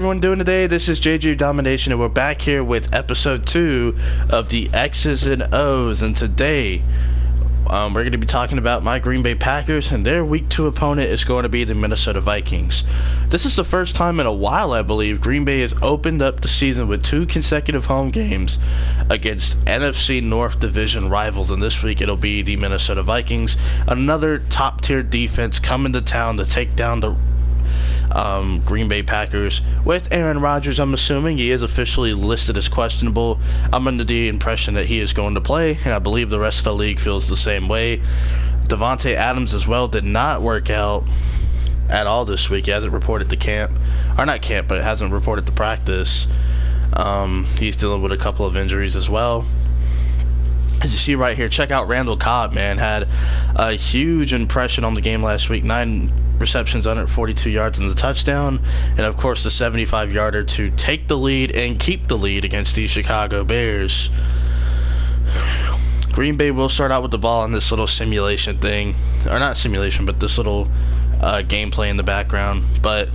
Everyone doing today? This is JJ Domination, and we're back here with episode 2 of the X's and O's. And today, we're going to be talking about my Green Bay Packers, and their Week 2 opponent is going to be the Minnesota Vikings. This is the first time in a while, I believe, Green Bay has opened up the season with 2 consecutive home games against NFC North Division rivals, and this week it'll be the Minnesota Vikings, another top-tier defense coming to town to take down the Green Bay Packers with Aaron Rodgers. I'm assuming he is officially listed as questionable. I'm under the impression that he is going to play, and I believe the rest of the league feels the same way. Davante Adams as well did not work out at all this week. He hasn't reported to camp, or not camp, but hasn't reported to practice. He's dealing with a couple of injuries as well. As you see right here, check out Randall Cobb, man. Had a huge impression on the game last week. 9 receptions, 142 yards and the touchdown, and of course the 75-yarder to take the lead and keep the lead against the Chicago Bears. Green Bay will start out with the ball in this little simulation thing, or not simulation, but this little gameplay in the background, but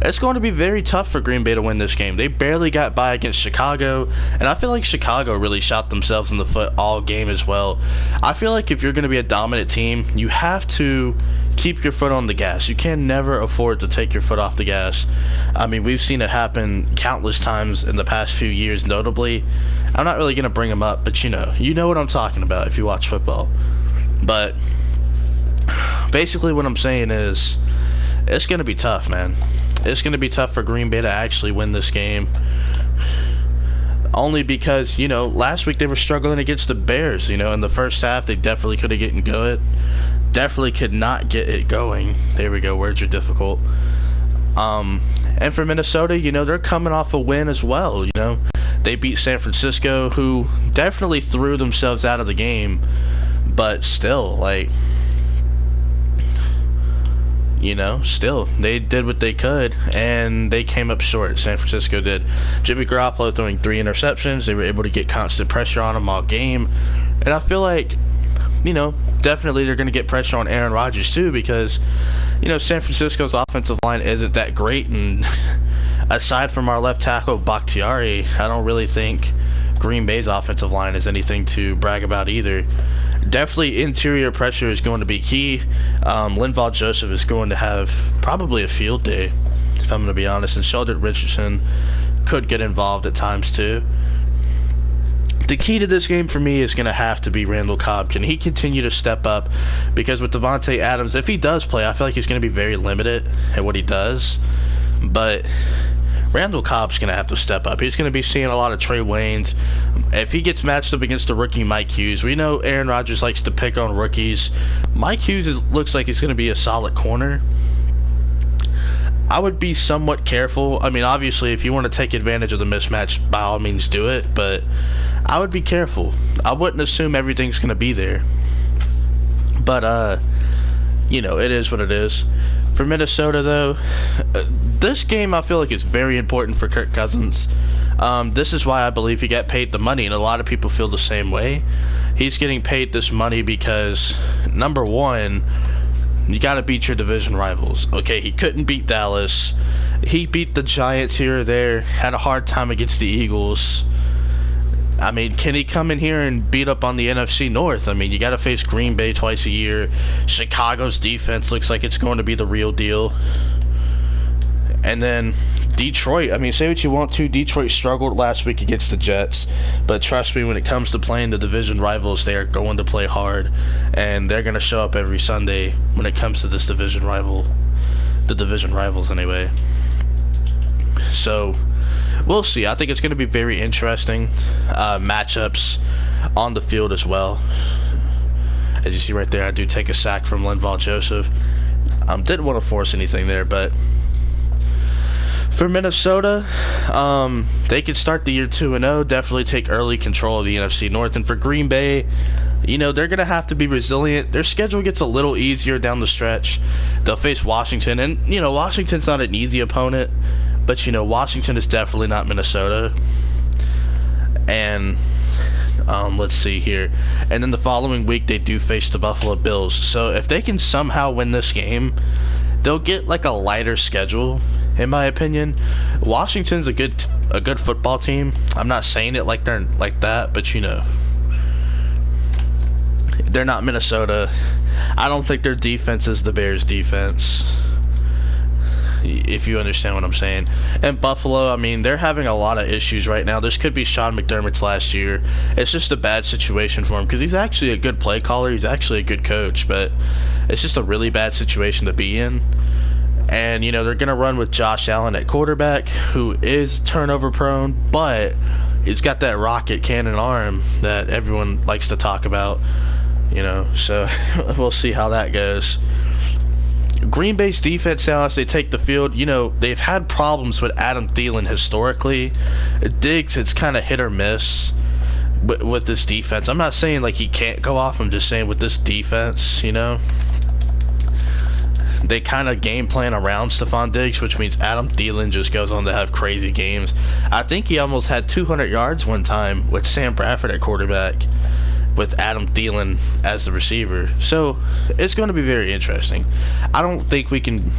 it's going to be very tough for Green Bay to win this game. They barely got by against Chicago, and I feel like Chicago really shot themselves in the foot all game as well. I feel like if you're going to be a dominant team, you have to keep your foot on the gas. You can never afford to take your foot off the gas. I mean, we've seen it happen countless times in the past few years, notably. I'm not really going to bring them up, but you know what I'm talking about if you watch football. But basically what I'm saying is it's going to be tough, man. It's going to be tough for Green Bay to actually win this game. Only because, last week they were struggling against the Bears. In the first half, they definitely could have gotten good. Definitely could not get it going. There we go. Words are difficult. And for Minnesota, they're coming off a win as well. They beat San Francisco, who definitely threw themselves out of the game. But still, still, they did what they could, and they came up short. San Francisco did. Jimmy Garoppolo throwing 3 interceptions. They were able to get constant pressure on him all game. And I feel like, definitely they're going to get pressure on Aaron Rodgers too, because, San Francisco's offensive line isn't that great, and aside from our left tackle, Bakhtiari, I don't really think Green Bay's offensive line is anything to brag about either. Definitely interior pressure is going to be key. Linval Joseph is going to have probably a field day, if I'm going to be honest, and Sheldon Richardson could get involved at times too. The key to this game for me is going to have to be Randall Cobb. Can he continue to step up? Because with Davante Adams, if he does play, I feel like he's going to be very limited at what he does. But Randall Cobb's going to have to step up. He's going to be seeing a lot of Trey Waynes. If he gets matched up against the rookie Mike Hughes, we know Aaron Rodgers likes to pick on rookies. Mike Hughes looks like he's going to be a solid corner. I would be somewhat careful. I mean, obviously, if you want to take advantage of the mismatch, by all means do it. But I would be careful. I wouldn't assume everything's going to be there. But, it is what it is. For Minnesota, though, this game I feel like is very important for Kirk Cousins. This is why I believe he got paid the money, and a lot of people feel the same way. He's getting paid this money because, number one, you got to beat your division rivals. Okay, he couldn't beat Dallas. He beat the Giants here or there, had a hard time against the Eagles. I mean, can he come in here and beat up on the NFC North? I mean, you got to face Green Bay twice a year. Chicago's defense looks like it's going to be the real deal. And then Detroit, I mean, say what you want to, Detroit struggled last week against the Jets. But trust me, when it comes to playing the division rivals, they are going to play hard. And they're going to show up every Sunday when it comes to this division rival. The division rivals, anyway. So we'll see. I think it's going to be very interesting matchups on the field as well. As you see right there, I do take a sack from Linval Joseph. Didn't want to force anything there, but for Minnesota, they could start the year 2-0, definitely take early control of the NFC North. And for Green Bay, they're going to have to be resilient. Their schedule gets a little easier down the stretch. They'll face Washington, and, Washington's not an easy opponent. But, Washington is definitely not Minnesota. And, let's see here. And then the following week, they do face the Buffalo Bills. So, if they can somehow win this game, they'll get, a lighter schedule. in my opinion. Washington's a good football team. I'm not saying it like they're like that, but you know, they're not Minnesota. I don't think their defense is the Bears' defense, if you understand what I'm saying. And Buffalo, I mean, they're having a lot of issues right now. This could be Sean McDermott's last year. It's just a bad situation for him because he's actually a good play caller. He's actually a good coach, but it's just a really bad situation to be in. And, you know, they're going to run with Josh Allen at quarterback, who is turnover prone, but he's got that rocket cannon arm that everyone likes to talk about, you know. So we'll see how that goes. Green Bay's defense now, as they take the field, you know, they've had problems with Adam Thielen historically. Diggs, it's kind of hit or miss with this defense. I'm not saying like he can't go off. I'm just saying with this defense, you know, they kind of game plan around Stephon Diggs, which means Adam Thielen just goes on to have crazy games. I think he almost had 200 yards one time with Sam Bradford at quarterback, with Adam Thielen as the receiver. So it's going to be very interesting. I don't think we can,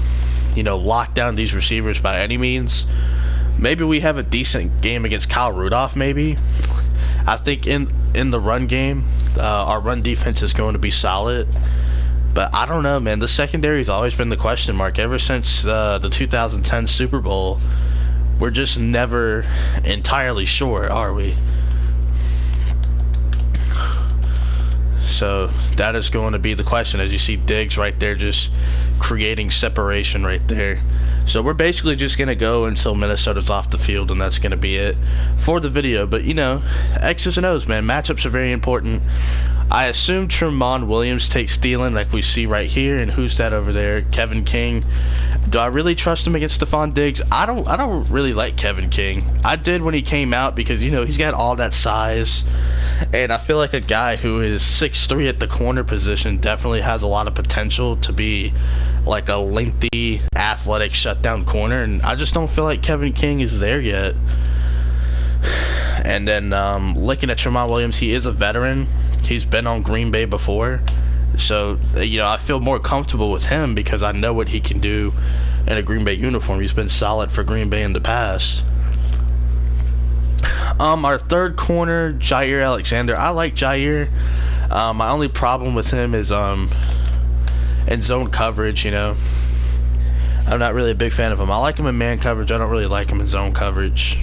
you know, lock down these receivers by any means. Maybe we have a decent game against Kyle Rudolph, maybe. I think in the run game, our run defense is going to be solid. But I don't know, man. The secondary has always been the question mark ever since the 2010 Super Bowl. We're just never entirely sure, are we? So that is going to be the question, as you see Diggs right there just creating separation right there. So we're basically just going to go until Minnesota's off the field, and that's going to be it for the video. But, you know, X's and O's, man. Matchups are very important. I assume Tramon Williams takes Thielen like we see right here. And who's that over there? Kevin King. Do I really trust him against Stephon Diggs? I don't really like Kevin King. I did when he came out because, you know, he's got all that size. And I feel like a guy who is 6'3" at the corner position definitely has a lot of potential to be like a lengthy, athletic shutdown corner. And I just don't feel like Kevin King is there yet. And then looking at Tramon Williams, he is a veteran. He's been on Green Bay before. So, you know, I feel more comfortable with him because I know what he can do in a Green Bay uniform. He's been solid for Green Bay in the past. Our third corner, Jair Alexander. I like Jair. My only problem with him is in zone coverage, you know. I'm not really a big fan of him. I like him in man coverage. I don't really like him in zone coverage.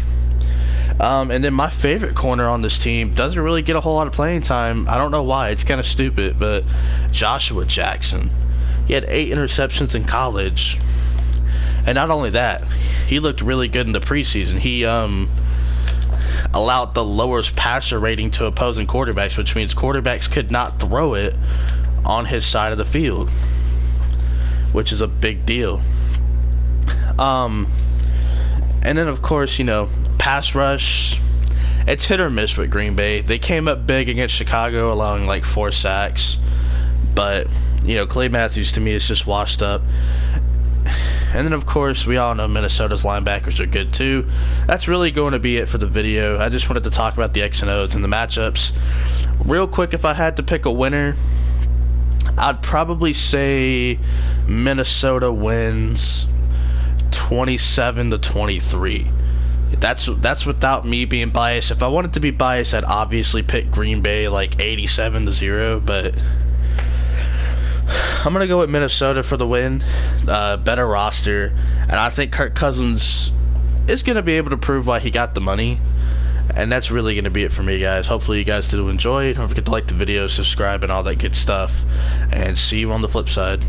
And then my favorite corner on this team doesn't really get a whole lot of playing time. I don't know why. It's kind of stupid, but Joshua Jackson. He had 8 interceptions in college. And not only that, he looked really good in the preseason. He allowed the lowest passer rating to opposing quarterbacks, which means quarterbacks could not throw it on his side of the field, which is a big deal. And then, of course, you know, pass rush, it's hit or miss with Green Bay. They came up big against Chicago, allowing like 4 sacks. But, you know, Clay Matthews to me is just washed up. And then, of course, we all know Minnesota's linebackers are good too. That's really going to be it for the video. I just wanted to talk about the X and O's and the matchups. Real quick, if I had to pick a winner, I'd probably say Minnesota wins 27-23. That's without me being biased. If I wanted to be biased, I'd obviously pick Green Bay like 87-0, but I'm going to go with Minnesota for the win. Better roster, and I think Kirk Cousins is going to be able to prove why he got the money. And that's really going to be it for me, guys. Hopefully you guys did enjoy. Don't forget to like the video, subscribe, and all that good stuff. And see you on the flip side.